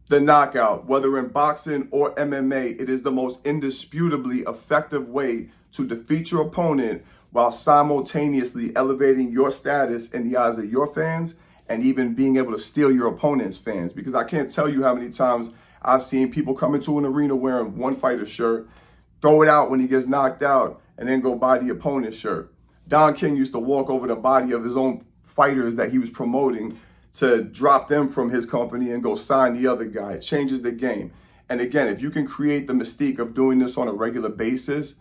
The knockout, whether in boxing or MMA, it is the most indisputably effective way to defeat your opponent while simultaneously elevating your status in the eyes of your fans and even being able to steal your opponent's fans. Because I can't tell you how many times I've seen people come into an arena wearing one fighter's shirt, throw it out when he gets knocked out, and then go buy the opponent's shirt. Don King used to walk over the body of his own fighters that he was promoting to drop them from his company and go sign the other guy. It changes the game. And again, if you can create the mystique of doing this on a regular basis,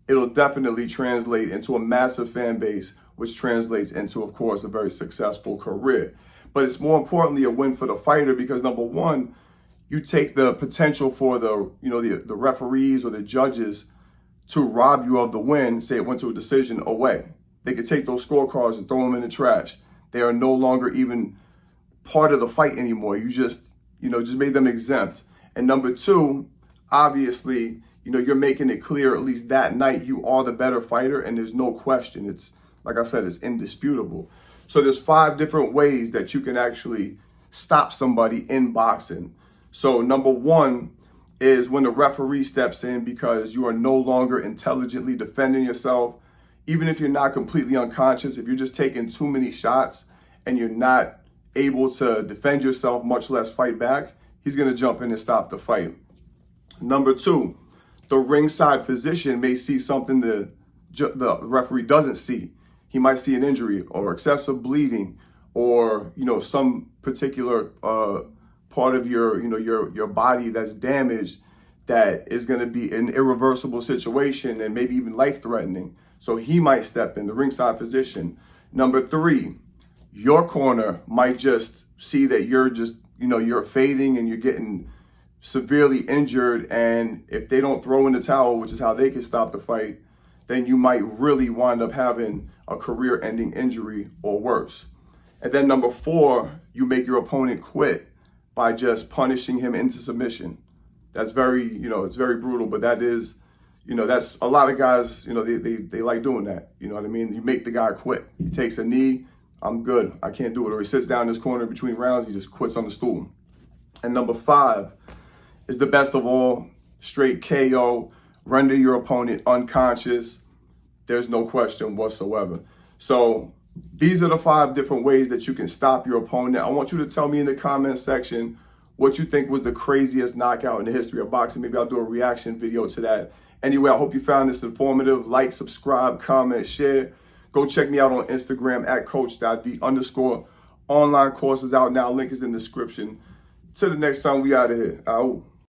it'll definitely translate into a massive fan base, which translates into, of course, a very successful career. But it's more importantly a win for the fighter because, number one, you take the potential for the referees or the judges to rob you of the win, say it went to a decision, away. They could take those scorecards and throw them in the trash. They are no longer even part of the fight anymore. You just made them exempt. And number two, obviously, you're making it clear, at least that night, you are the better fighter, and there's no question. It's, like I said, it's indisputable. So there's 5 different ways that you can actually stop somebody in boxing. So number one is when the referee steps in because you are no longer intelligently defending yourself. Even if you're not completely unconscious, if you're just taking too many shots and you're not able to defend yourself, much less fight back, he's going to jump in and stop the fight. Number two, the ringside physician may see something the referee doesn't see. He might see an injury or excessive bleeding or, some particular part of your body that's damaged that is going to be an irreversible situation and maybe even life-threatening. So he might step in, the ringside physician. Number three, your corner might just see that you're just, you're fading and you're getting severely injured. And if they don't throw in the towel, which is how they can stop the fight, then you might really wind up having a career-ending injury or worse. And then number four, you make your opponent quit by just punishing him into submission. That's very, it's very brutal, but that is, that's a lot of guys, they like doing that. You know what I mean? You make the guy quit. He takes a knee. I'm good. I can't do it. Or he sits down in his corner between rounds. He just quits on the stool. And number 5 is the best of all, straight KO, render your opponent unconscious. There's no question whatsoever. So these are the 5 different ways that you can stop your opponent. I want you to tell me in the comment section what you think was the craziest knockout in the history of boxing. Maybe I'll do a reaction video to that. Anyway, I hope you found this informative. Like, subscribe, comment, share. Go check me out on Instagram at coach.v_. Online courses out now. Link is in the description. Till the next time, we out of here. Out.